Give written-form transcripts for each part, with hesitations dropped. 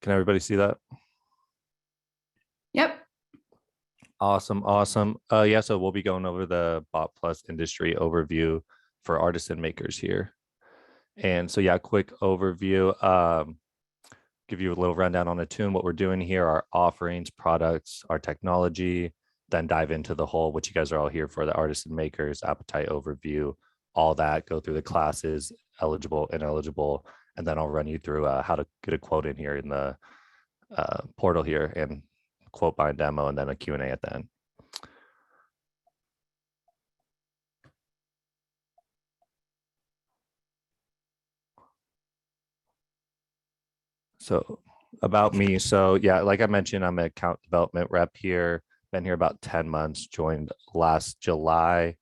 Can everybody see that? Yep. Awesome. Yeah, so we'll be going over the BOP Plus industry overview for artisan makers here. And so, yeah, quick overview. Give you a little rundown on Attune, what we're doing here, our offerings, products, our technology, then dive into the whole, what you guys are all here for, the artisan makers, appetite overview, all that, go through the classes, eligible, ineligible, and then I'll run you through how to get a quote in here in the portal here and quote by demo, and then a Q&A at the end. So about me. So yeah, like I mentioned, I'm an account development rep here. Been here about 10 months, joined last July.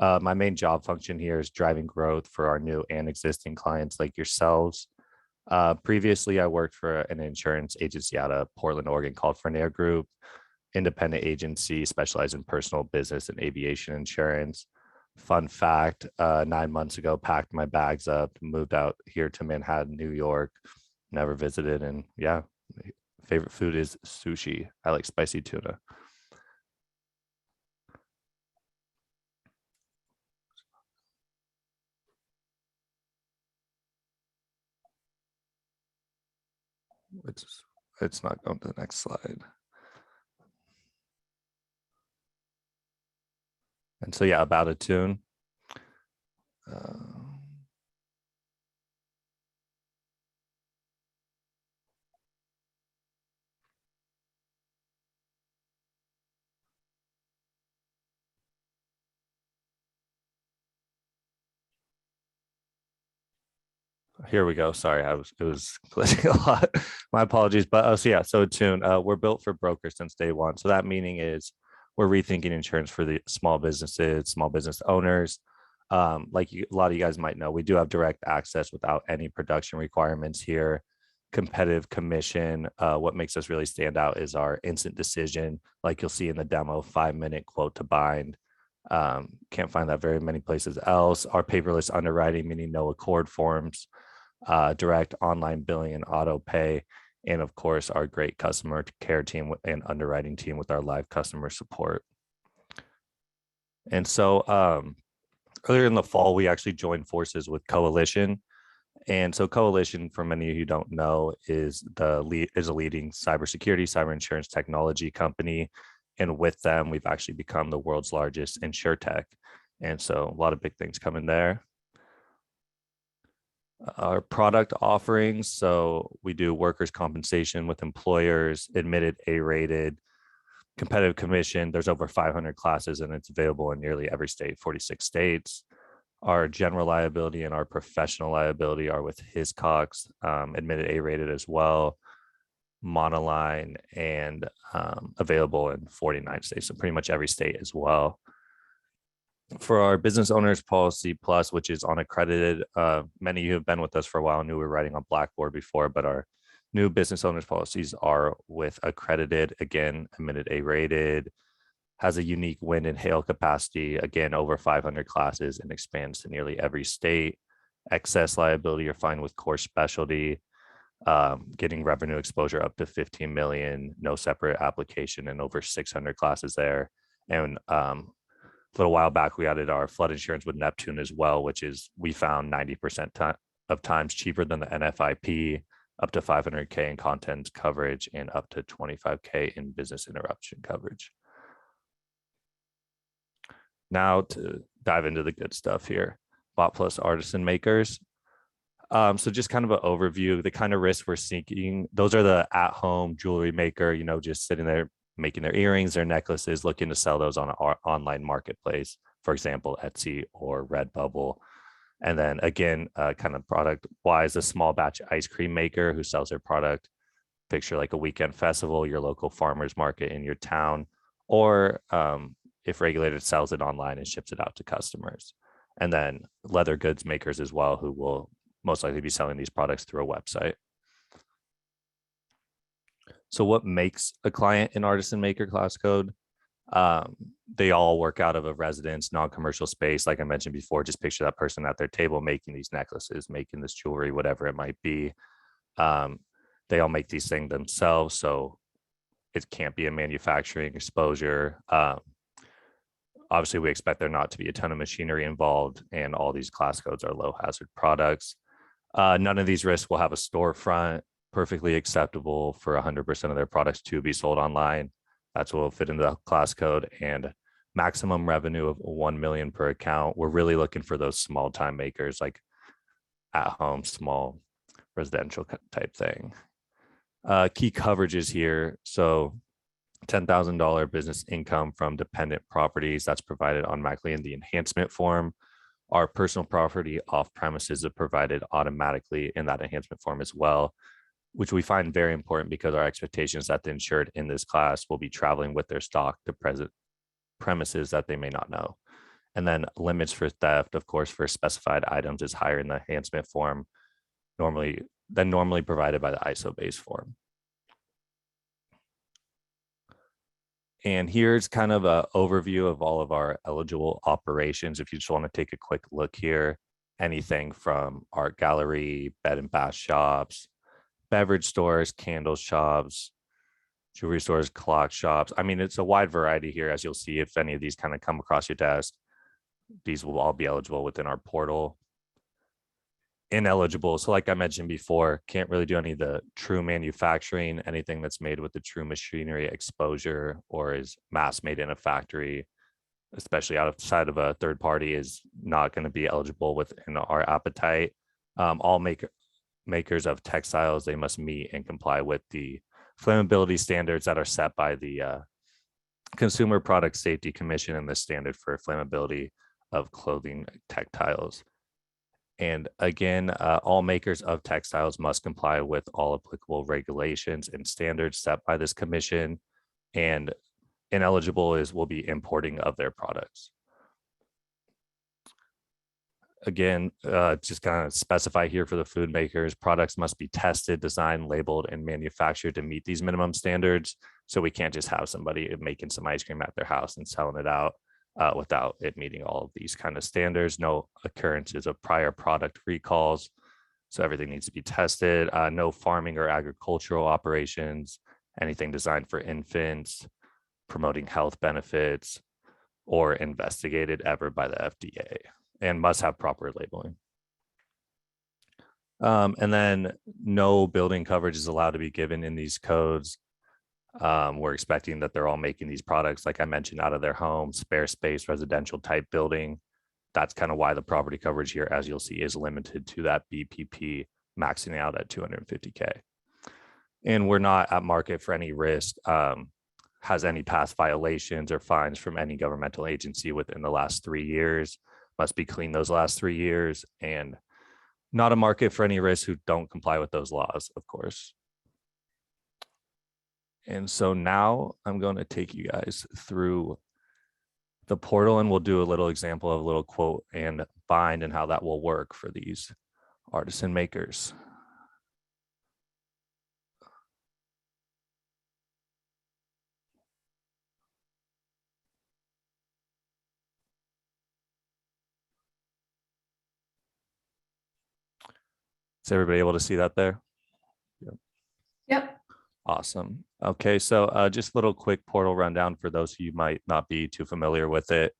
My main job function here is driving growth for our new and existing clients like yourselves. Previously, I worked for an insurance agency out of Portland, Oregon called Fernair Group, independent agency specialized in personal business and aviation insurance. Fun fact, 9 months ago, packed my bags up, moved out here to Manhattan, New York, never visited. And yeah, favorite food is sushi. I like spicy tuna. It's not going to the next slide. And so, yeah, about Attune. Here we go. Sorry, it was glitching a lot. My apologies. But so yeah, so Attune, we're built for brokers since day one. So that meaning is we're rethinking insurance for the small businesses, small business owners. Like a lot of you guys might know, we do have direct access without any production requirements here. Competitive commission. What makes us really stand out is our instant decision, like you'll see in the demo, 5-minute quote to bind. Can't find that very many places else. Our paperless underwriting, meaning no accord forms. Direct online billing and auto pay, and of course our great customer care team and underwriting team with our live customer support. And so earlier in the fall, we actually joined forces with Coalition. And so Coalition, for many of you who don't know, is a leading cybersecurity, cyber insurance technology company. And with them, we've actually become the world's largest insurtech. And so a lot of big things coming there. Our product offerings. So we do workers' compensation with employers, admitted, A-rated, competitive commission. There's over 500 classes and it's available in nearly every state, 46 states. Our general liability and our professional liability are with Hiscox, admitted, A-rated as well, monoline, and available in 49 states. So pretty much every state as well. For our business owners policy plus, which is unaccredited, many of you have been with us for a while, knew we were writing on Blackboard before, but our new business owners policies are with accredited, again, admitted, A-rated, has a unique wind and hail capacity, again, over 500 classes and expands to nearly every state. Excess liability, you're fine with core specialty, getting revenue exposure up to 15 million, no separate application, and over 600 classes there. And a little while back, we added our flood insurance with Neptune as well, which is, we found 90% of times cheaper than the NFIP, up to 500K in content coverage and up to 25K in business interruption coverage. Now to dive into the good stuff here, BOP Plus Artisan Makers. So just kind of an overview, the kind of risks we're seeking. Those are the at-home jewelry maker, just sitting there making their earrings, their necklaces, looking to sell those on an online marketplace, for example, Etsy or Redbubble. And then again, kind of product wise, a small batch ice cream maker who sells their product. Picture like a weekend festival, your local farmers market in your town, or if regulated, sells it online and ships it out to customers. And then leather goods makers as well, who will most likely be selling these products through a website. So what makes a client an artisan maker class code? They all work out of a residence, non-commercial space. Like I mentioned before, just picture that person at their table making these necklaces, making this jewelry, whatever it might be. They all make these things themselves, so it can't be a manufacturing exposure. Obviously, we expect there not to be a ton of machinery involved, and all these class codes are low hazard products. None of these risks will have a storefront, perfectly acceptable for 100% of their products to be sold online. That's what will fit into the class code, and maximum revenue of 1 million per account. We're really looking for those small time makers, like at home, small residential type thing. Key coverages here. So $10,000 business income from dependent properties that's provided automatically in the enhancement form. Our personal property off premises is provided automatically in that enhancement form as well, which we find very important because our expectation is that the insured in this class will be traveling with their stock to present premises that they may not know. And then limits for theft, of course, for specified items is higher in the enhancement form normally provided by the ISO base form. And here's kind of an overview of all of our eligible operations. If you just want to take a quick look here, anything from art gallery, bed and bath shops, beverage stores, candle shops, jewelry stores, clock shops. I mean, it's a wide variety here, as you'll see if any of these kind of come across your desk. These will all be eligible within our portal. Ineligible, so like I mentioned before, can't really do any of the true manufacturing, anything that's made with the true machinery exposure or is mass made in a factory, especially outside of a third party, is not going to be eligible within our appetite. All makers of textiles, they must meet and comply with the flammability standards that are set by the Consumer Product Safety Commission and the standard for flammability of clothing textiles. And again, all makers of textiles must comply with all applicable regulations and standards set by this commission, and ineligible will be importing of their products. Again, just kind of specify here for the food makers, products must be tested, designed, labeled, and manufactured to meet these minimum standards. So we can't just have somebody making some ice cream at their house and selling it out without it meeting all of these kind of standards. No occurrences of prior product recalls. So everything needs to be tested. No farming or agricultural operations, anything designed for infants, promoting health benefits, or investigated ever by the FDA, and must have proper labeling. And then no building coverage is allowed to be given in these codes. We're expecting that they're all making these products, like I mentioned, out of their home, spare space, residential type building. That's kind of why the property coverage here, as you'll see, is limited to that BPP, maxing out at 250K. And we're not at market for any risk, has any past violations or fines from any governmental agency within the last 3 years, must be clean those last 3 years, and not a market for any risks who don't comply with those laws, of course. And so now I'm going to take you guys through the portal, and we'll do a little example of a little quote and bind and how that will work for these artisan makers. Is everybody able to see that there? Yep. Awesome. Okay, so just a little quick portal rundown for those who might not be too familiar with it.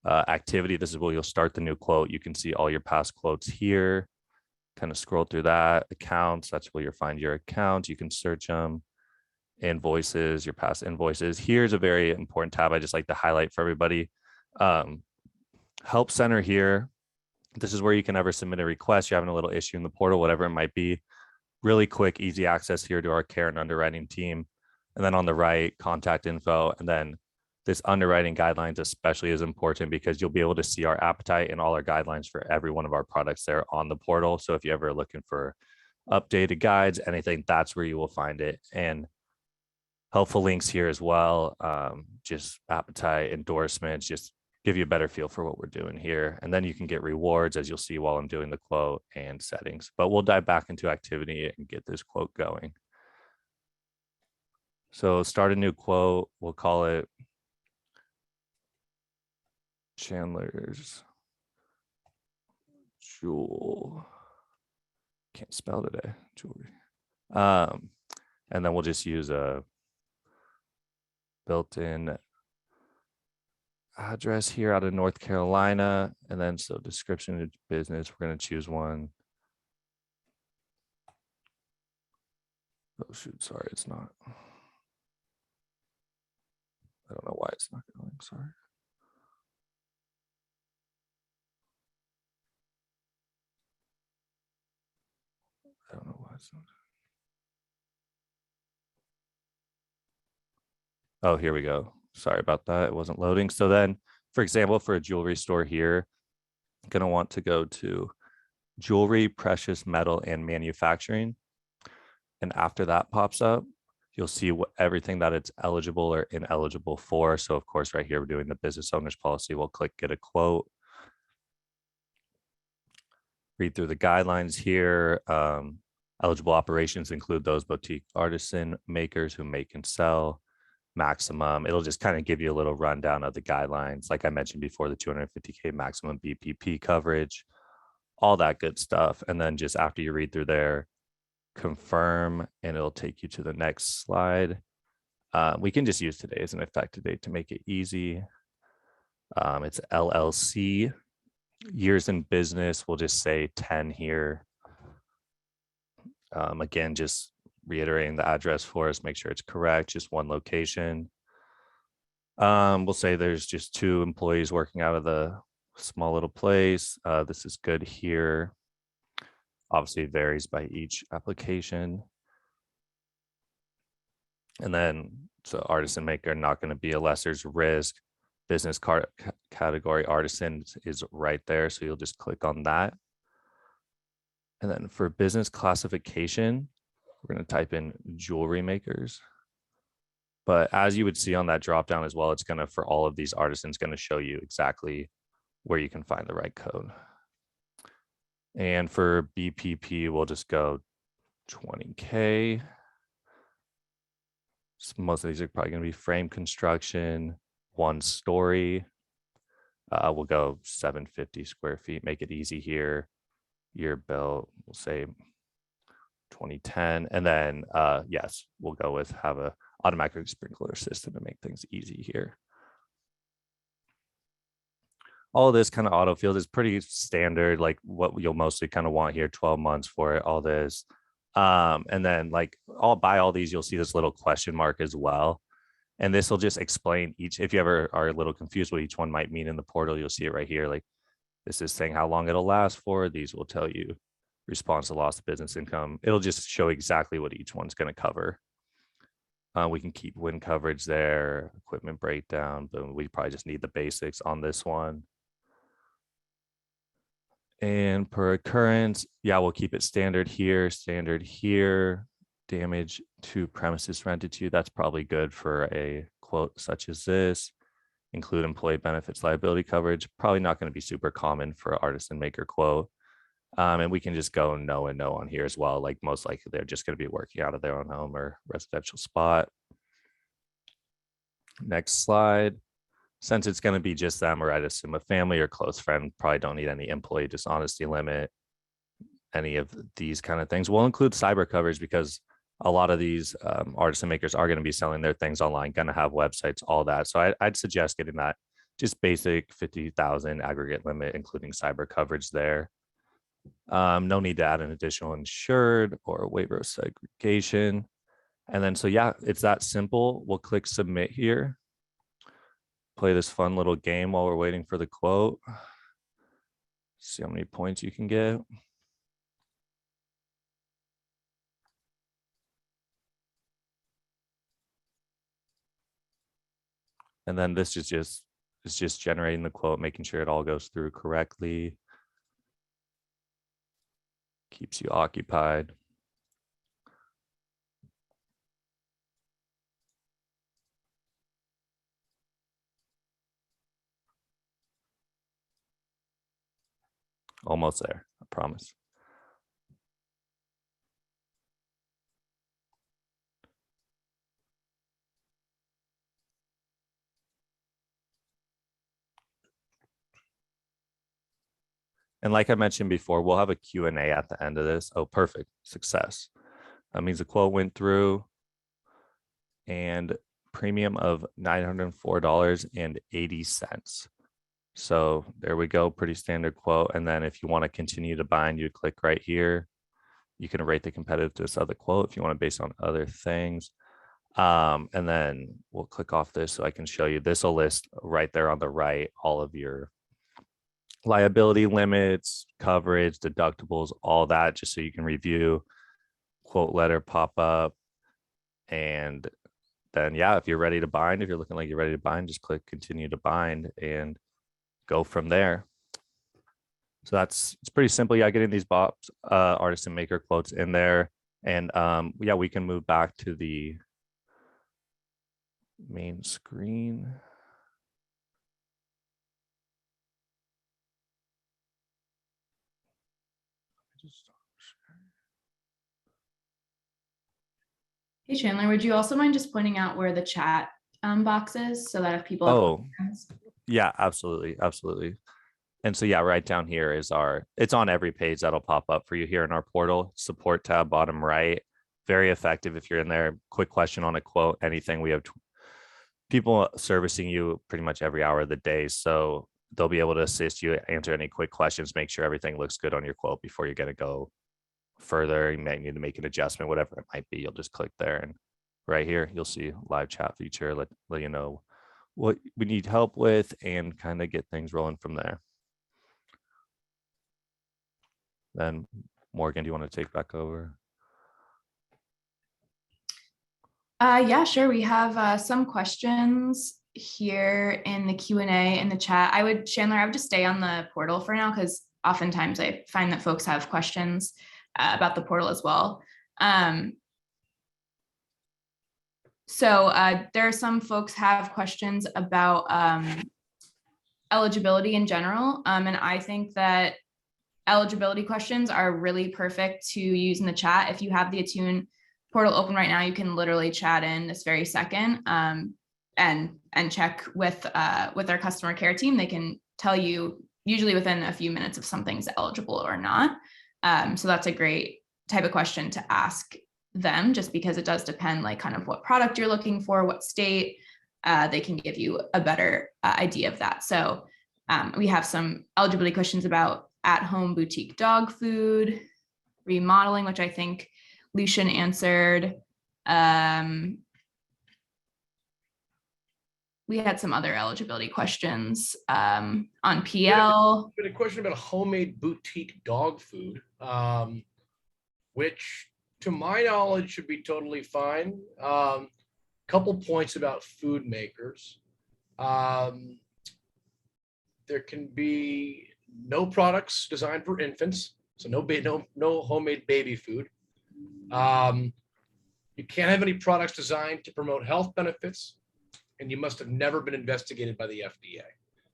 Activity, this is where you'll start the new quote. You can see all your past quotes here. Kind of scroll through that. Accounts, that's where you'll find your accounts. You can search them. Invoices, your past invoices. Here's a very important tab I just like to highlight for everybody. Help Center here. This is where you can ever submit a request. You're having a little issue in the portal, whatever it might be. Really quick, easy access here to our care and underwriting team. And then on the right, contact info. And then this underwriting guidelines especially is important because you'll be able to see our appetite and all our guidelines for every one of our products there on the portal. So if you're ever looking for updated guides, anything, that's where you will find it. And helpful links here as well. Just appetite, endorsements, just give you a better feel for what we're doing here. And then you can get rewards, as you'll see while I'm doing the quote, and settings. But we'll dive back into activity and get this quote going. So start a new quote. We'll call it Chandler's Jewel. Can't spell today. Jewelry. And then we'll just use a built-in address here out of North Carolina. And then so description of business, we're going to choose one. Oh shoot, sorry, it's not. I don't know why it's not going, sorry. I don't know why it's not. Oh, here we go. Sorry about that. It wasn't loading. So then, for example, for a jewelry store here, I'm going to want to go to jewelry, precious metal, and manufacturing. And after that pops up, you'll see everything that it's eligible or ineligible for. So of course, right here, we're doing the business owner's policy. We'll click get a quote. Read through the guidelines here. Eligible operations include those boutique artisan makers who make and sell. Maximum, it'll just kind of give you a little rundown of the guidelines. Like I mentioned before, the 250K maximum BPP coverage, all that good stuff. And then just after you read through there, confirm, and it'll take you to the next slide. We can just use today as an effective date to make it easy. It's LLC. Years in business, we'll just say 10 here. Again, just reiterating the address for us, make sure it's correct, just one location. We'll say there's just 2 employees working out of the small little place. This is good here. Obviously it varies by each application. And then, so artisan maker, not going to be a lesser's risk. Business category artisan is right there. So you'll just click on that. And then for business classification, we're going to type in jewelry makers. But as you would see on that dropdown as well, it's going to, for all of these artisans, going to show you exactly where you can find the right code. And for BPP, we'll just go 20K. So most of these are probably going to be frame construction, 1 story. We'll go 750 square feet, make it easy here. Year built, we'll say 2010. And then, yes, we'll go with have a automatic sprinkler system to make things easy here. All of this kind of autofill is pretty standard, like what you'll mostly kind of want here, 12 months for it, all this. And then like by all these, you'll see this little question mark as well. And this will just explain each, if you ever are a little confused what each one might mean in the portal, you'll see it right here. Like this is saying how long it'll last for. These will tell you response to loss of business income. It'll just show exactly what each one's going to cover. We can keep wind coverage there, equipment breakdown, but we probably just need the basics on this one. And per occurrence, yeah, we'll keep it standard here, damage to premises rented to. That's probably good for a quote such as this. Include employee benefits liability coverage. Probably not going to be super common for an artisan maker quote. And we can just go no and no on here as well. Like most likely they're just going to be working out of their own home or residential spot. Next slide. Since it's going to be just them, or I'd assume a family or close friend, probably don't need any employee dishonesty limit, any of these kind of things. We'll include cyber coverage because a lot of these artisan makers are going to be selling their things online, going to have websites, all that. So I'd suggest getting that just basic 50,000 aggregate limit, including cyber coverage there. No need to add an additional insured or waiver of segregation. And then, so yeah, it's that simple. We'll click submit here. Play this fun little game while we're waiting for the quote. See how many points you can get. And then this is just generating the quote, making sure it all goes through correctly. Keeps you occupied. Almost there, I promise. And like I mentioned before, we'll have a Q&A at the end of this. Oh, perfect, success. That means the quote went through, and premium of $904.80. So there we go, pretty standard quote. And then if you want to continue to bind, you click right here. You can rate the competitiveness of the quote if you want to base on other things. And then we'll click off this so I can show you. This will list right there on the right all of your liability limits, coverage, deductibles, all that, just so you can review. Quote letter pop up. And then, yeah, if you're ready to bind, if you're looking like you're ready to bind, just click continue to bind and go from there. So it's pretty simple. Yeah, getting these BOP Artisan Maker quotes in there. And yeah, we can move back to the main screen. Hey, Chandler, would you also mind just pointing out where the chat box is so that if people have questions? Yeah, absolutely. And so, yeah, right down here is it's on every page that'll pop up for you here in our portal. Support tab, bottom right. Very effective if you're in there. Quick question on a quote, anything. We have people servicing you pretty much every hour of the day. So they'll be able to assist you, answer any quick questions, make sure everything looks good on your quote before you're going to go further. You may need to make an adjustment, whatever it might be. You'll just click there, and right here, you'll see live chat feature, let you know what we need help with and kind of get things rolling from there. Then Morgan, do you want to take back over? Yeah, sure. We have some questions here in the Q&A in the chat. Chandler, I would just stay on the portal for now because oftentimes I find that folks have questions about the portal as well. So there are some folks have questions about eligibility in general. And I think that eligibility questions are really perfect to use in the chat. If you have the Attune portal open right now, you can literally chat in this very second and check with our customer care team. They can tell you usually within a few minutes if something's eligible or not. So that's a great type of question to ask them, just because it does depend like kind of what product you're looking for, what state. They can give you a better idea of that. So we have some eligibility questions about at-home boutique dog food, remodeling, which I think Lucian answered. We had some other eligibility questions on PL. Been a question about homemade boutique dog food, which to my knowledge should be totally fine. Couple points about food makers. There can be no products designed for infants, so no homemade baby food. You can't have any products designed to promote health benefits, and you must have never been investigated by the FDA.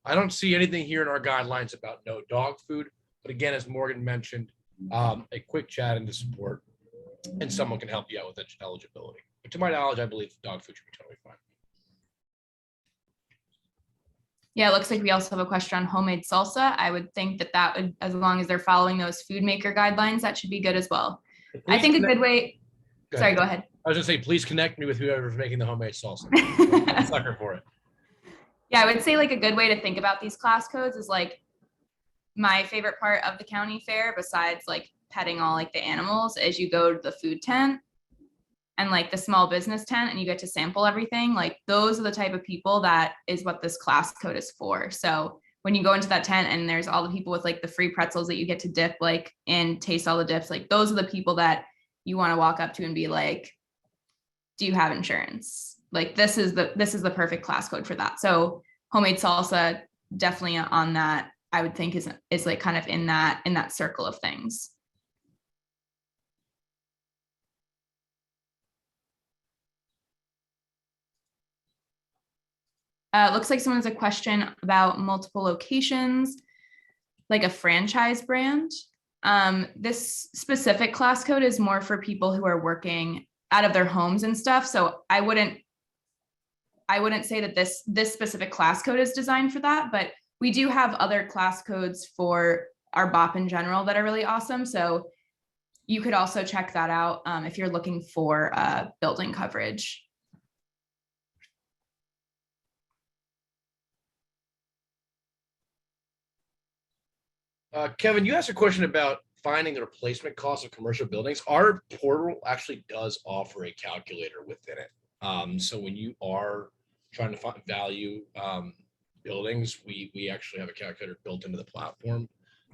I don't see anything here in our guidelines about no dog food, but again, as Morgan mentioned, a quick chat into support, and someone can help you out with eligibility. But to my knowledge, I believe dog food should be totally fine. Yeah, it looks like we also have a question on homemade salsa. I would think that would, as long as they're following those food maker guidelines, that should be good as well. I think a good way. Sorry, go ahead. I was gonna say, please connect me with whoever's making the homemade salsa. I'm a sucker for it. Yeah, I would say like a good way to think about these class codes is like my favorite part of the county fair, besides like petting all like the animals, is you go to the food tent and like the small business tent and you get to sample everything. Like those are the type of people that is what this class code is for. So when you go into that tent and there's all the people with like the free pretzels that you get to dip like and taste all the dips, like those are the people that you want to walk up to and be like, do you have insurance? Like this is the perfect class code for that. So homemade salsa definitely on that, I would think is like kind of in that circle of things. Looks like someone has a question about multiple locations, like a franchise brand. This specific class code is more for people who are working out of their homes and stuff. So I wouldn't say that this specific class code is designed for that, but we do have other class codes for our BOP in general that are really awesome. So you could also check that out if you're looking for building coverage. Kevin, you asked a question about finding the replacement cost of commercial buildings. Our portal actually does offer a calculator within it. So when you are trying to find value buildings, we actually have a calculator built into the platform.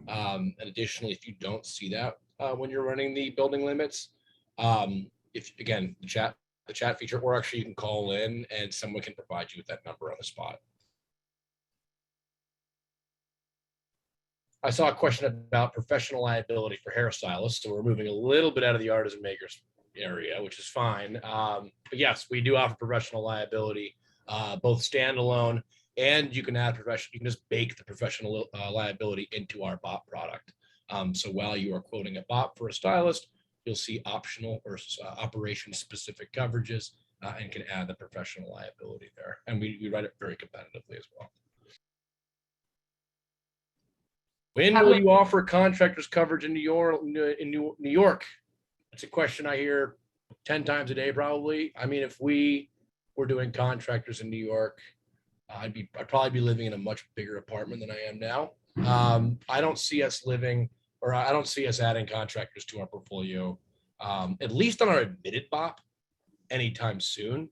And additionally, if you don't see that when you're running the building limits, if again, the chat feature, or actually you can call in and someone can provide you with that number on the spot. I saw a question about professional liability for hairstylists. So we're moving a little bit out of the artisan makers area, which is fine. But yes, we do offer professional liability, both standalone and you can add professional. You can just bake the professional liability into our BOP product. So while you are quoting a BOP for a stylist, you'll see optional or operation specific coverages and can add the professional liability there. And we write it very competitively as well. When will you offer contractors coverage in New York? That's a question I hear 10 times a day, probably. I mean, if we were doing contractors in New York, I'd probably be living in a much bigger apartment than I am now. I don't see us I don't see us adding contractors to our portfolio, at least on our admitted BOP anytime soon.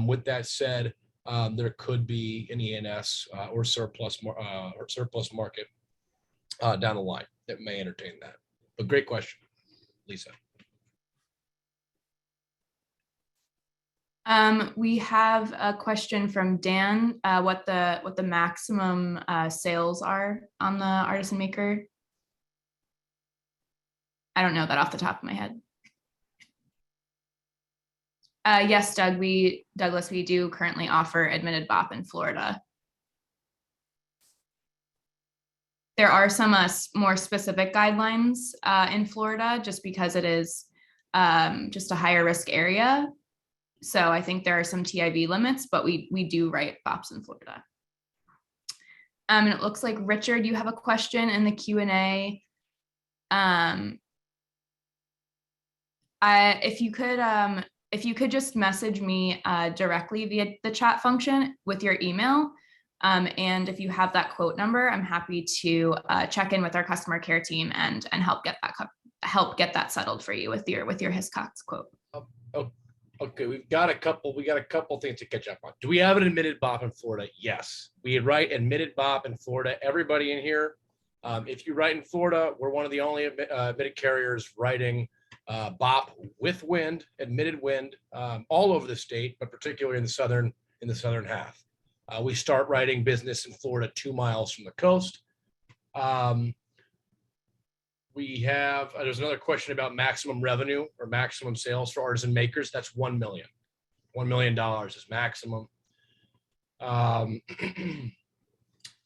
With that said, there could be an E&S or surplus market down the line that may entertain that. But great question, Lisa. We have a question from Dan, what the maximum sales are on the Artisan Maker. I don't know that off the top of my head. Yes, Douglas, we do currently offer admitted BOP in Florida. There are some more specific guidelines in Florida, just because it is just a higher risk area. So I think there are some TIV limits, but we do write BOPs in Florida. And it looks like, Richard, you have a question in the Q&A. If you could just message me directly via the chat function with your email. And if you have that quote number, I'm happy to check in with our customer care team and help get that settled for you with your Hiscox quote. Okay, we got a couple things to catch up on. Do we have an admitted BOP in Florida? Yes, we write admitted BOP in Florida. Everybody in here, if you write in Florida, we're one of the only admitted carriers writing BOP with wind, admitted wind, all over the state, but particularly in the southern half. We start writing business in Florida 2 miles from the coast. We have, there's another question about maximum revenue or maximum sales for artisan makers. That's $1 million. $1 million is maximum.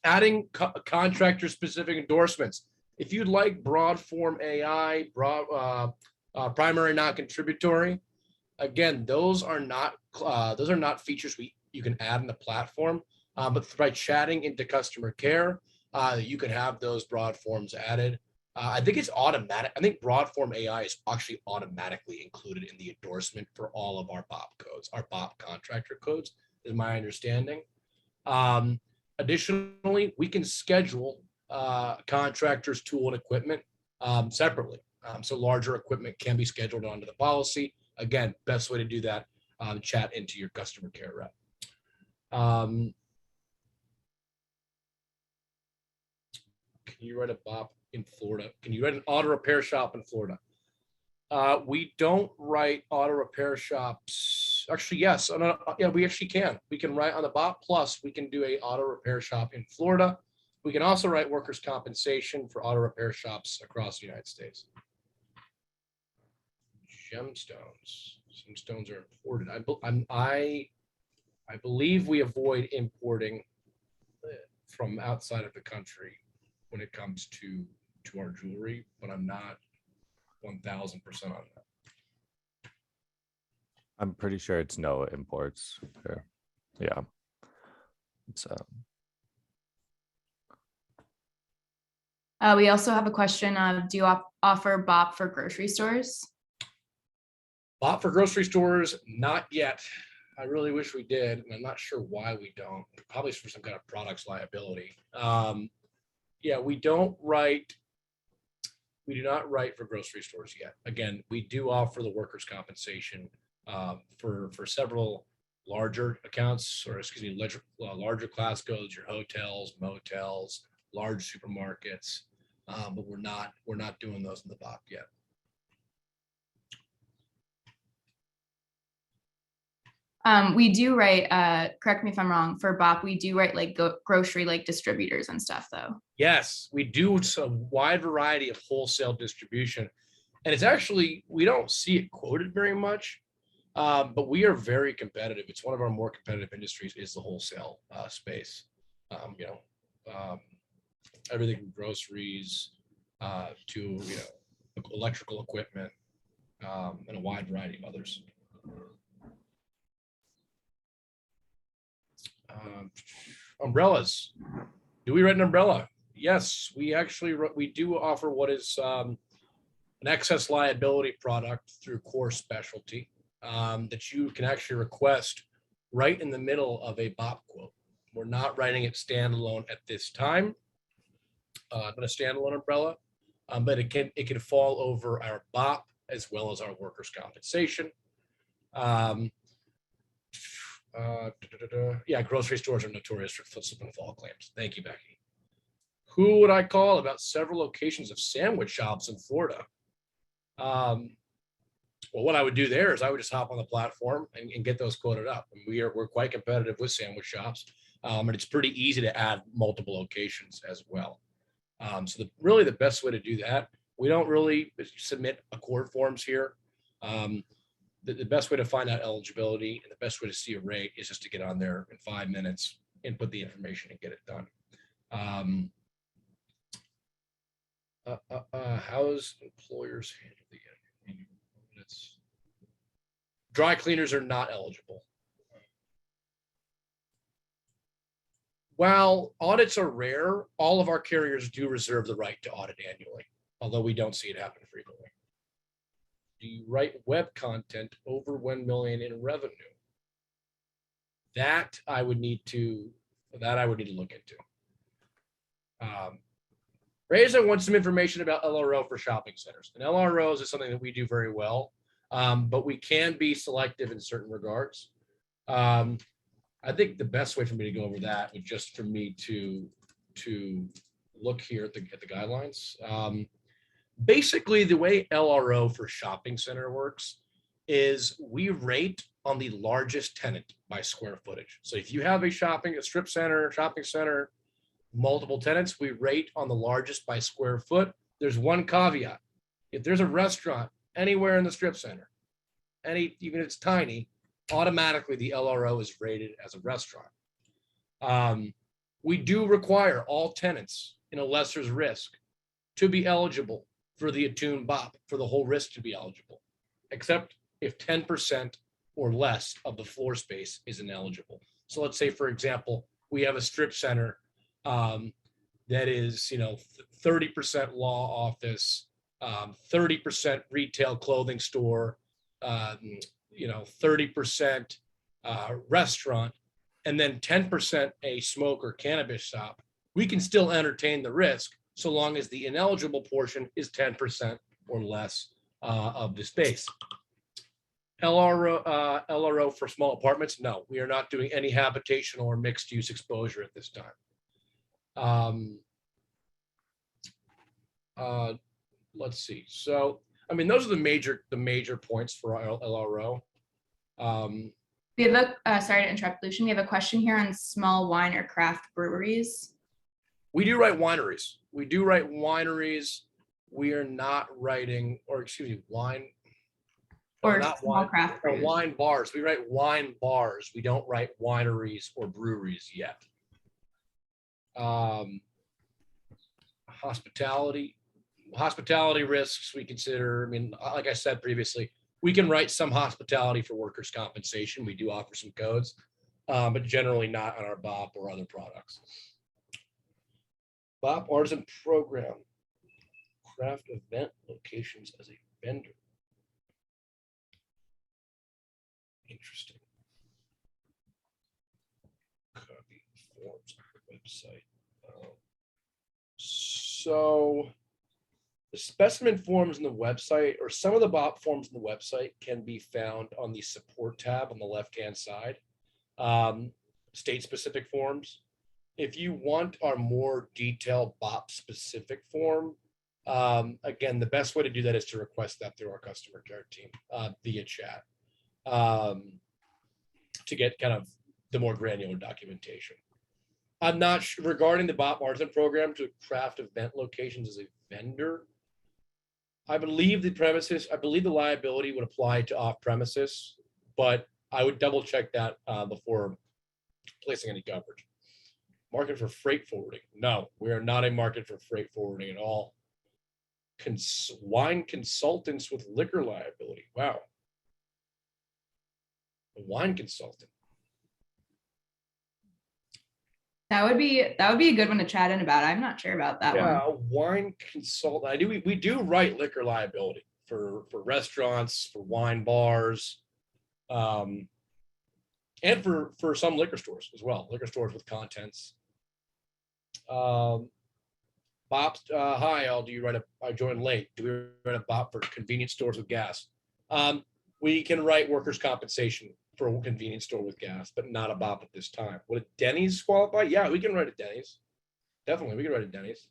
Adding contractor specific endorsements. If you'd like broad form AI, primary non-contributory, again, those are not features you can add in the platform, but by chatting into customer care, you can have those broad forms added. I think it's automatic. I think broad form AI is actually automatically included in the endorsement for all of our BOP codes, our BOP contractor codes, is my understanding. Additionally, we can schedule contractors, tool, and equipment separately. So larger equipment can be scheduled onto the policy. Again, best way to do that, chat into your customer care rep. Can you write a BOP in Florida? Can you write an auto repair shop in Florida? We don't write auto repair shops. Actually, yes. Yeah, we actually can. We can write on the BOP Plus. We can do a auto repair shop in Florida. We can also write workers' compensation for auto repair shops across the United States. Gemstones. Some stones are imported. I believe we avoid importing from outside of the country when it comes to our jewelry, but I'm not 1000% on that. I'm pretty sure it's no imports there. Yeah. So we also have a question of, do offer BOP for grocery stores? BOP for grocery stores, not yet. I really wish we did, and I'm not sure why we don't. Probably for some kind of products liability. Yeah, we do not write for grocery stores yet. Again, we do offer the workers' compensation for several larger accounts, or excuse me, larger class codes, your hotels, motels, large supermarkets, but we're not doing those in the BOP yet. We do write, correct me if I'm wrong, for BOP, we do write like grocery, like distributors and stuff though. Yes, we do a wide variety of wholesale distribution. And it's actually, we don't see it quoted very much, but we are very competitive. It's one of our more competitive industries is the wholesale space. Everything from groceries to, electrical equipment and a wide variety of others. Umbrellas. Do we write an umbrella? Yes, we do offer what is an excess liability product through Core Specialty that you can actually request right in the middle of a BOP quote. We're not writing it standalone at this time, not a standalone umbrella, but it can fall over our BOP as well as our workers' compensation. Yeah, grocery stores are notorious for slip and fall claims. Thank you, Becky. Who would I call about several locations of sandwich shops in Florida? Well, what I would do there is I would just hop on the platform and get those quoted up. And we're quite competitive with sandwich shops, and it's pretty easy to add multiple locations as well. So really the best way to do that, we don't really submit accord forms here. The best way to find out eligibility and the best way to see a rate is just to get on there in 5 minutes, input the information and get it done. How's employers handle the annual minutes? Dry cleaners are not eligible. While audits are rare, all of our carriers do reserve the right to audit annually, although we don't see it happen frequently. Do you write web content over 1 million in revenue? That I would need to look into. Reza wants some information about LRO for shopping centers. And LROs is something that we do very well, but we can be selective in certain regards. I think the best way for me to go over that would just for me to look here at the guidelines. Basically, the way LRO for shopping center works is we rate on the largest tenant by square footage. So if you have a strip center, shopping center, multiple tenants, we rate on the largest by square foot. There's one caveat. If there's a restaurant anywhere in the strip center, even if it's tiny, automatically the LRO is rated as a restaurant. We do require all tenants in a lesser's risk to be eligible for the Attune BOP, for the whole risk to be eligible, except if 10% or less of the floor space is ineligible. So let's say, for example, we have a strip center that is, 30% law office, 30% retail clothing store, 30% restaurant, and then 10% a smoke or cannabis shop. We can still entertain the risk so long as the ineligible portion is 10% or less of the space. LRO for small apartments, no, we are not doing any habitational or mixed use exposure at this time. Let's see. So, those are the major points for our LRO. We have sorry to interrupt, Lucian. We have a question here on small wine or craft breweries. We do write wineries. We are not writing, wine. Or not small wine, craft or brews. wine bars. We write wine bars. We don't write wineries or breweries yet. Hospitality risks we consider. Like I said previously, we can write some hospitality for workers' compensation. We do offer some codes, but generally not on our BOP or other products. BOP Artisan Program. Craft event locations as a vendor. Interesting. Copy forms on the website. So the specimen forms in the website, or some of the BOP forms in the website, can be found on the support tab on the left-hand side. State-specific forms. If you want our more detailed BOP-specific form, again, the best way to do that is to request that through our customer care team via chat to get kind of the more granular documentation. I'm not sure regarding the BOP Artisan program to craft event locations as a vendor. I believe the liability would apply to off premises, but I would double check that before placing any coverage. Market for freight forwarding. No, we are not a market for freight forwarding at all. Wine consultants with liquor liability. Wow. A wine consultant. That would be a good one to chat in about. I'm not sure about that one. Yeah, a wine consultant. We do write liquor liability for restaurants, for wine bars, and for some liquor stores as well. Liquor stores with contents. BOP. Hi, Al. I joined late. Do we write a BOP for convenience stores with gas? We can write workers' compensation for a convenience store with gas, but not a BOP at this time. Would a Denny's qualify? Yeah, we can write a Denny's. Definitely, we can write a Denny's.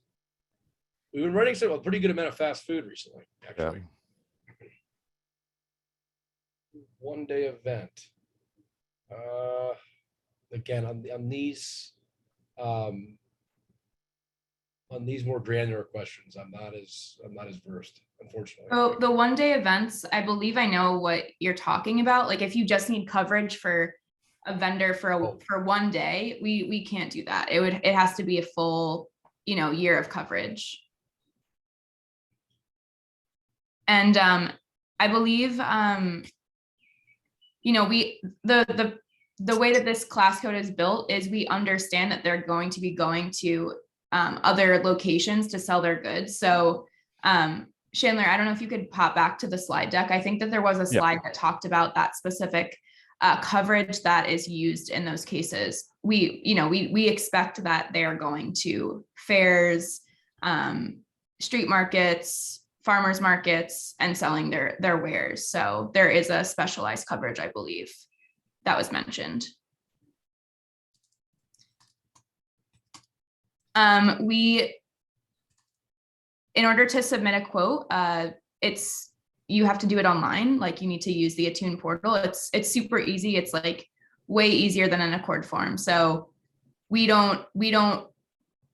We've been running a pretty good amount of fast food recently, actually. Yeah. One-day event. Again, on these more granular questions, I'm not as versed, unfortunately. So the one-day events, I believe I know what you're talking about. Like if you just need coverage for a vendor for one day, we can't do that. It has to be a full, year of coverage. And I believe the way that this class code is built is we understand that they're going to be going to other locations to sell their goods. So Chandler, I don't know if you could pop back to the slide deck. I think that there was a slide that talked about that specific coverage that is used in those cases. We expect that they are going to fairs, street markets, farmers markets, and selling their wares. So there is a specialized coverage, I believe, that was mentioned. In order to submit a quote, you have to do it online. Like you need to use the Attune portal. It's super easy. It's like way easier than an Accord form. So we don't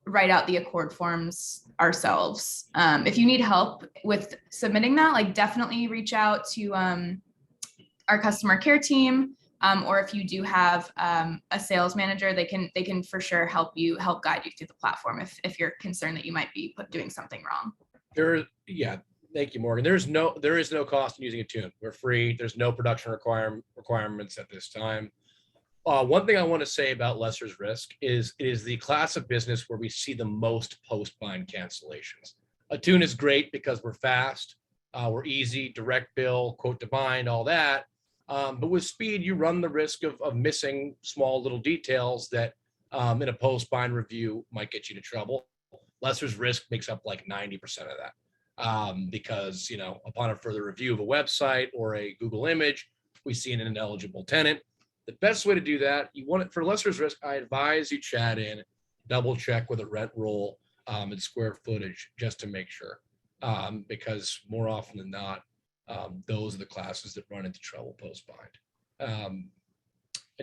write out the Accord forms ourselves. If you need help with submitting that, like definitely reach out to our customer care team. Or if you do have a sales manager, they can for sure help guide you through the platform if you're concerned that you might be doing something wrong. Thank you, Morgan. There is no cost in using Attune. We're free. There's no production requirements at this time. One thing I want to say about lesser's risk is it is the class of business where we see the most post-bind cancellations. Attune is great because we're fast, we're easy, direct bill, quote to bind, all that. But with speed, you run the risk of missing small little details that in a post-bind review might get you into trouble. Lesser's risk makes up like 90% of that because, upon a further review of a website or a Google image, we see an ineligible tenant. The best way to do that, you want it for lesser's risk, I advise you chat in, double check with a rent roll and square footage just to make sure because more often than not, those are the classes that run into trouble post-bind. And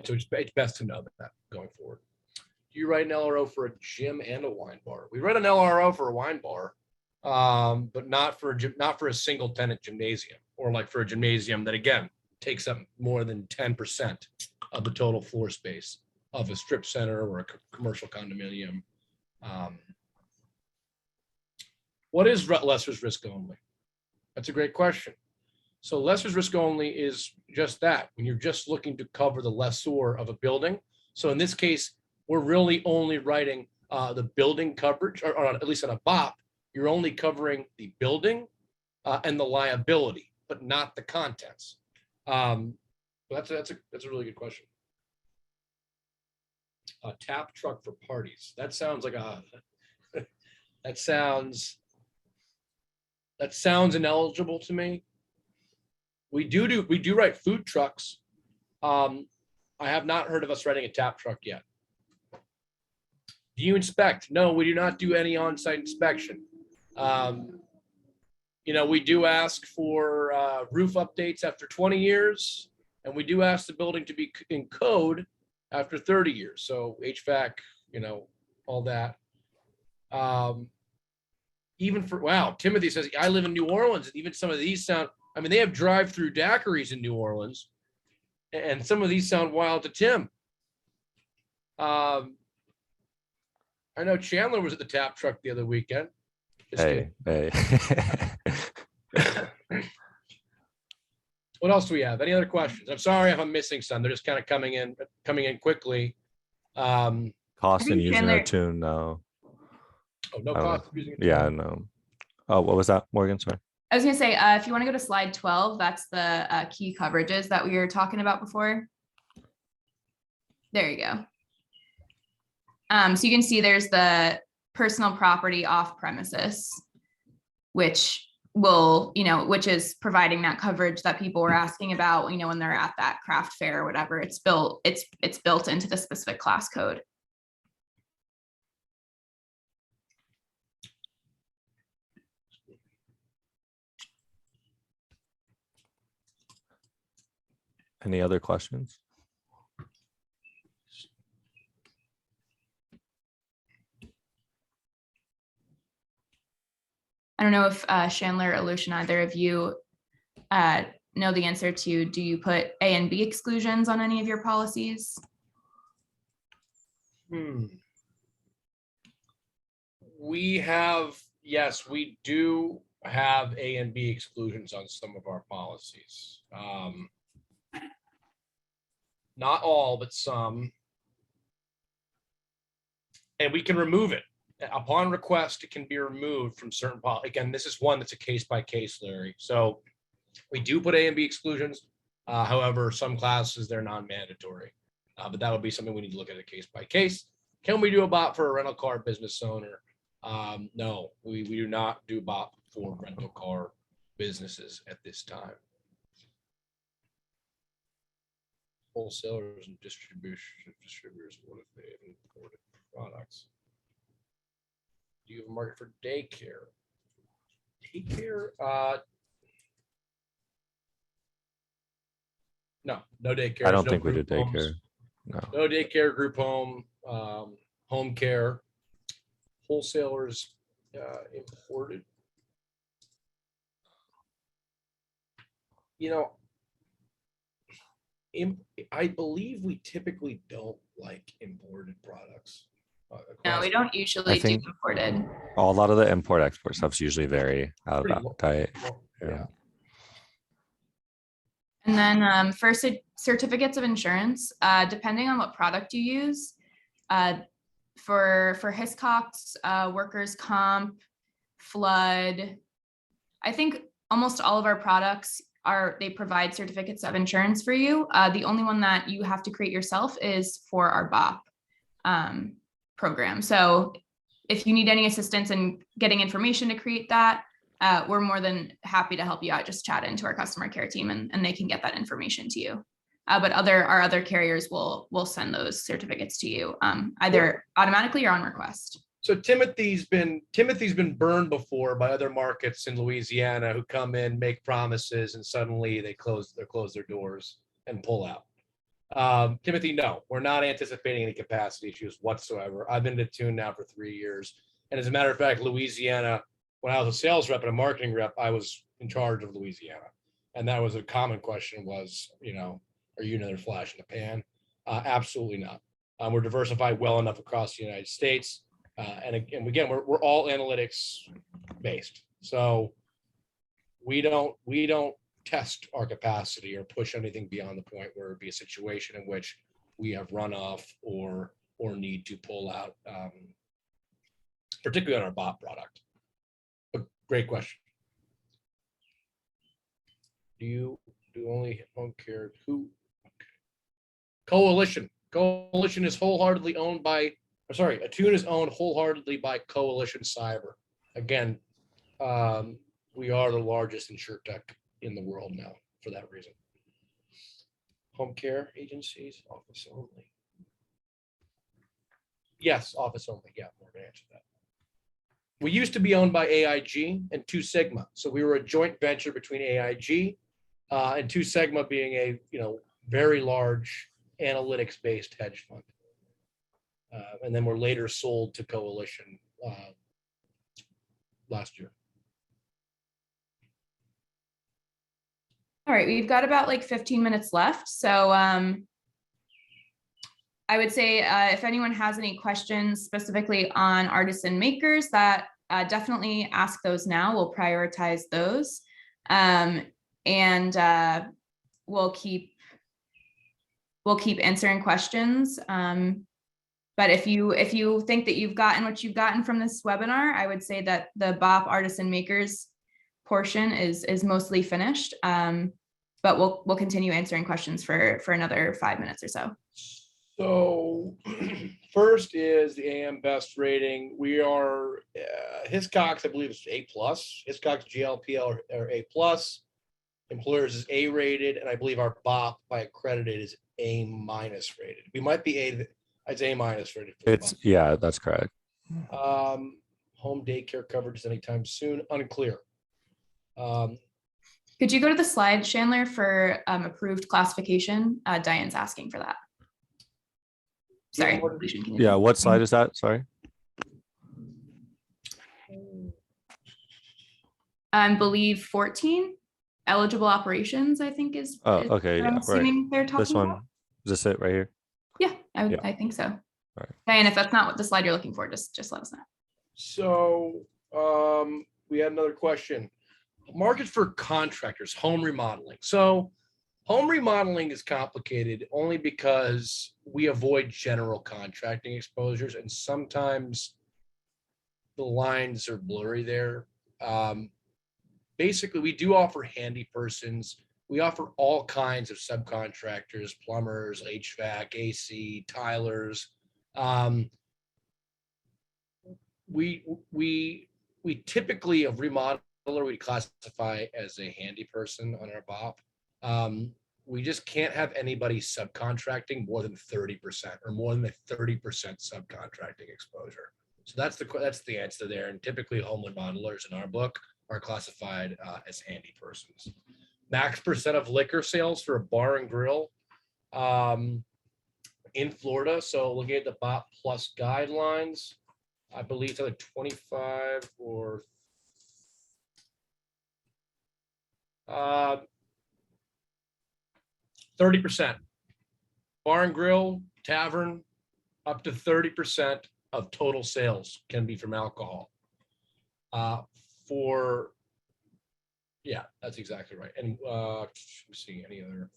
so it's best to know that going forward. Do you write an LRO for a gym and a wine bar? We write an LRO for a wine bar, but not for a single tenant gymnasium, or like for a gymnasium that again takes up more than 10% of the total floor space of a strip center or a commercial condominium. What is lesser's risk only? That's a great question. So lesser's risk only is just that, when you're just looking to cover the lessor of a building. So in this case, we're really only writing the building coverage, or at least on a BOP, you're only covering the building and the liability, but not the contents. But that's a really good question. A tap truck for parties. That sounds like a that sounds ineligible to me. We do write food trucks. I have not heard of us writing a tap truck yet. Do you inspect? No, we do not do any on-site inspection. We do ask for roof updates after 20 years, and we do ask the building to be in code after 30 years. So HVAC, all that. Wow, Timothy says, I live in New Orleans, and even some of these sound, they have drive-through daiquiris in New Orleans, and some of these sound wild to Tim. I know Chandler was at the tap truck the other weekend. Hey. What else do we have? Any other questions? I'm sorry if I'm missing some. They're just kind of coming in quickly. Cost and using Attune, no. Oh, no cost of using Attune. Yeah, no. Oh, what was that, Morgan? Sorry. I was going to say, if you want to go to slide 12, that's the key coverages that we were talking about before. There you go. So you can see there's the personal property off premises, which is providing that coverage that people were asking about, when they're at that craft fair or whatever. It's built into the specific class code. Any other questions? I don't know if Chandler or Lucian, either of you know the answer to, do you put A and B exclusions on any of your policies? Yes, we do have A and B exclusions on some of our policies. Not all, but some. And we can remove it. Upon request, it can be removed from certain policies. Again, this is one that's a case by case, Larry. So we do put A and B exclusions. However, some classes, they're non-mandatory. But that would be something we need to look at a case by case. Can we do a BOP for a rental car business owner? No, we do not do BOP for rental car businesses at this time. Wholesalers and distributors, what if they have imported products? Do you have a market for daycare? No daycare. I don't think we do daycare. No daycare, group home, home care, wholesalers, imported. I believe we typically don't like imported products. No, we don't usually do imported. A lot of the import export stuff's usually very out of appetite. Yeah. And then for certificates of insurance, depending on what product you use, for Hiscox, workers' comp, flood, I think almost all of our products they provide certificates of insurance for you. The only one that you have to create yourself is for our BOP program. So if you need any assistance in getting information to create that, we're more than happy to help you out. Just chat into our customer care team and they can get that information to you. But our other carriers will send those certificates to you either automatically or on request. So Timothy's been burned before by other markets in Louisiana who come in, make promises, and suddenly they close their doors and pull out. Timothy, no, we're not anticipating any capacity issues whatsoever. I've been to Attune now for 3 years. And as a matter of fact, Louisiana, when I was a sales rep and a marketing rep, I was in charge of Louisiana. And that was a common question was, are you another flash in the pan? Absolutely not. We're diversified well enough across the United States. And again, we're all analytics based. So we don't test our capacity or push anything beyond the point where it'd be a situation in which we have runoff or need to pull out, particularly on our BOP product. Great question. Do you do only home care? Who? Coalition. Coalition is wholeheartedly owned by, sorry, Attune is owned wholeheartedly by Coalition Cyber. Again, we are the largest insurtech in the world now for that reason. Home care agencies, office only. Yes, office only. Yeah, we're going to answer that. We used to be owned by AIG and Two Sigma. So we were a joint venture between AIG and Two Sigma being a very large analytics-based hedge fund. And then we're later sold to Coalition last year. All right, we've got about like 15 minutes left. So I would say if anyone has any questions specifically on Artisan Makers, that definitely ask those now. We'll prioritize those. And we'll keep answering questions. But if you think that you've gotten what you've gotten from this webinar, I would say that the BOP Artisan Makers portion is mostly finished. But we'll continue answering questions for another 5 minutes or so. So first is the AM Best rating. We are Hiscox, I believe is A+. Hiscox GLPL or A+. Employers is A rated, and I believe our BOP by accredited is A- rated. We might be I'd say A- rated. Yeah, that's correct. Home daycare coverage is anytime soon, unclear. Could you go to the slide, Chandler, for approved classification? Diane's asking for that. Sorry. Yeah, what slide is that? Sorry. I believe 14. Eligible operations, I think is. Okay. I'm assuming they're talking This one, about. is this it right here? Yeah, I think so. Right. Diane, if that's not what the slide you're looking for, just let us know. So we had another question. Market for contractors, home remodeling. So home remodeling is complicated only because we avoid general contracting exposures, and sometimes the lines are blurry there. Basically, we do offer handy persons. We offer all kinds of subcontractors, plumbers, HVAC, AC, tilers. We typically a remodeler we classify as a handy person on our BOP. We just can't have anybody subcontracting more than 30% or more than a 30% subcontracting exposure. So that's the answer there. And typically home remodelers in our book are classified as handy persons. Max percent of liquor sales for a bar and grill in Florida. So looking at the BOP Plus guidelines, I believe it's like 25 or 30%. Bar and grill, tavern, up to 30% of total sales can be from alcohol. Yeah, that's exactly right. And let's see any other.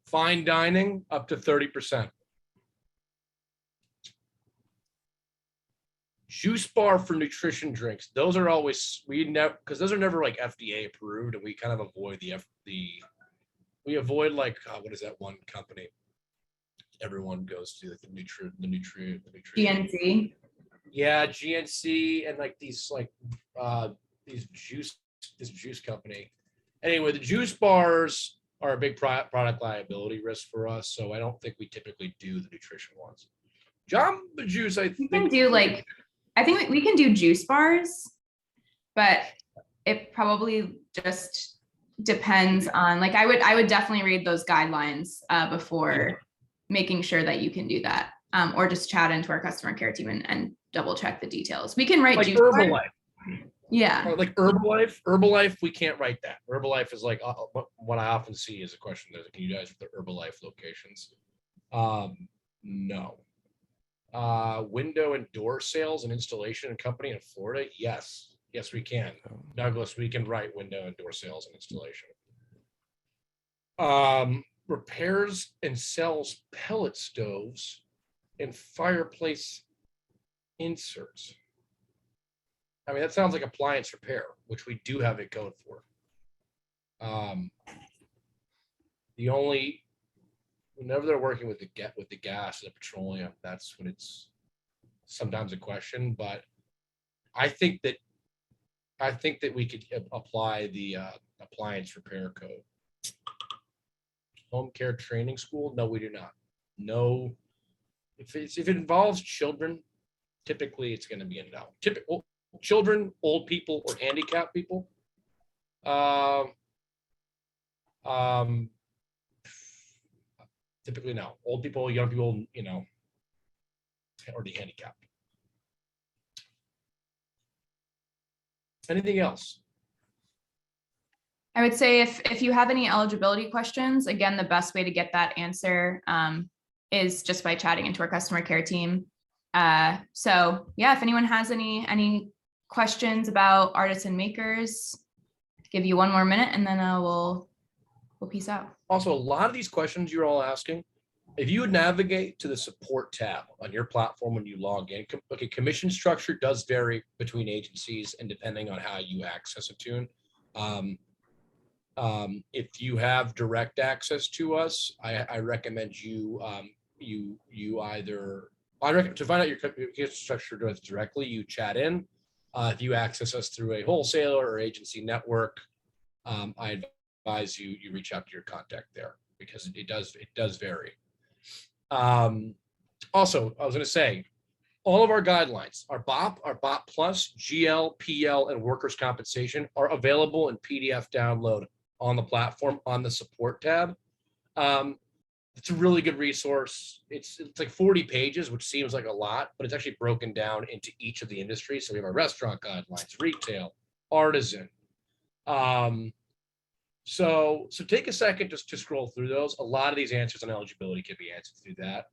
Fine dining, up to 30%. Juice bar for nutrition drinks. Those are always, because those are never like FDA approved, and we kind of avoid we avoid like, what is that one company everyone goes to, like the nutrient. GNC. Yeah, GNC and like this juice company. Anyway, the juice bars are a big product liability risk for us, so I don't think we typically do the nutrition ones. Jamba Juice, I think we can do I think we can do juice bars, but it probably just depends on I would definitely read those guidelines before making sure that you can do that, or just chat into our customer care team and double check the details. We can write like juice Herbalife. bars. Yeah. Like Herbalife, we can't write that. Herbalife is like what I often see is a question there. Can you guys for the Herbalife locations? No. Window and door sales and installation and company in Florida? Yes, we can. Douglas, we can write window and door sales and installation. Repairs and sells pellet stoves and fireplace inserts. I mean, that sounds like appliance repair, which we do have a code for. Whenever they're working with the gas and the petroleum, that's when it's sometimes a question. But I think that we could apply the appliance repair code. Home care training school? No, we do not. No, if it involves children, typically it's going to be a no. Typical children, old people, or handicapped people. Typically no. Old people, young people, or the handicapped. Anything else? I would say if you have any eligibility questions, again, the best way to get that answer is just by chatting into our customer care team. So yeah, if anyone has any questions about Artisan Makers, give you one more minute and then we'll peace out. Also, a lot of these questions you're all asking, if you would navigate to the support tab on your platform when you log in, okay, commission structure does vary between agencies and depending on how you access Attune. If you have direct access to us, I recommend to find out your commission structure directly, you chat in. If you access us through a wholesaler or agency network, I advise you reach out to your contact there because it does vary. Also, I was going to say, all of our guidelines, our BOP Plus, GL, PL, and workers' compensation are available in PDF download on the platform on the support tab. It's a really good resource. It's like 40 pages, which seems like a lot, but it's actually broken down into each of the industries. So we have our restaurant guidelines, retail, artisan. So take a second just to scroll through those. A lot of these answers on eligibility can be answered through that.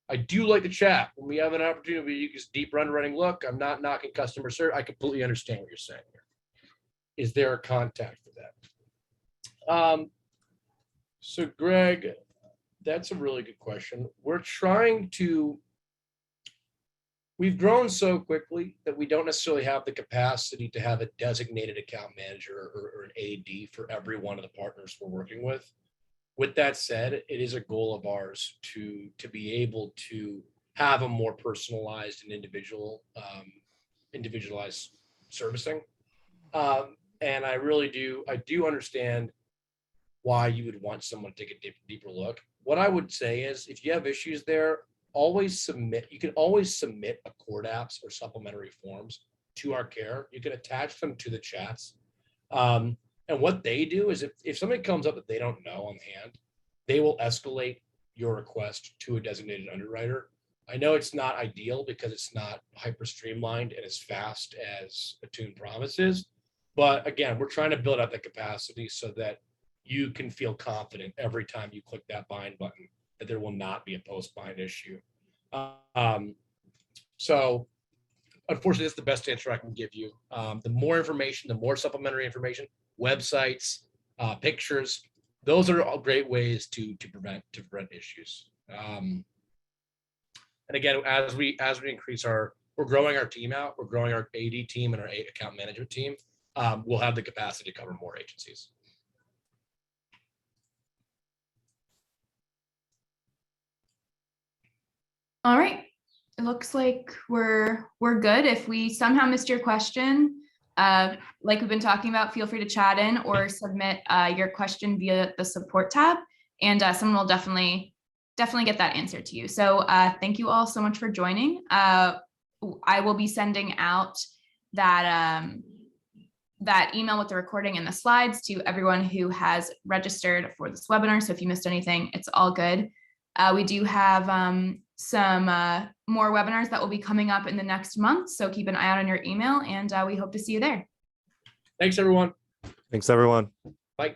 I do like the chat. When we have an opportunity, we use deep underwriting look. I'm not knocking customer service. I completely understand what you're saying here. Is there a contact for that? So Greg, that's a really good question. We've grown so quickly that we don't necessarily have the capacity to have a designated account manager or an AD for every one of the partners we're working with. With that said, it is a goal of ours to be able to have a more personalized and individualized servicing. And I do understand why you would want someone to take a deeper look. What I would say is if you have issues there, you can always submit a court apps or supplementary forms to our care. You can attach them to the chats. And what they do is if something comes up that they don't know on hand, they will escalate your request to a designated underwriter. I know it's not ideal because it's not hyper streamlined and as fast as Attune promises. But again, we're trying to build up the capacity so that you can feel confident every time you click that bind button that there will not be a post-bind issue. So unfortunately, that's the best answer I can give you. The more information, the more supplementary information, websites, pictures, those are all great ways to prevent issues. And again, as we increase we're growing our team out, we're growing our AD team and our account management team. We'll have the capacity to cover more agencies. All right. It looks like we're good. If we somehow missed your question, like we've been talking about, feel free to chat in or submit your question via the support tab, and someone will definitely get that answer to you. So thank you all so much for joining. I will be sending out that email with the recording and the slides to everyone who has registered for this webinar. So if you missed anything, it's all good. We do have some more webinars that will be coming up in the next month. So keep an eye out on your email, and we hope to see you there. Thanks, everyone. Thanks, everyone. Bye.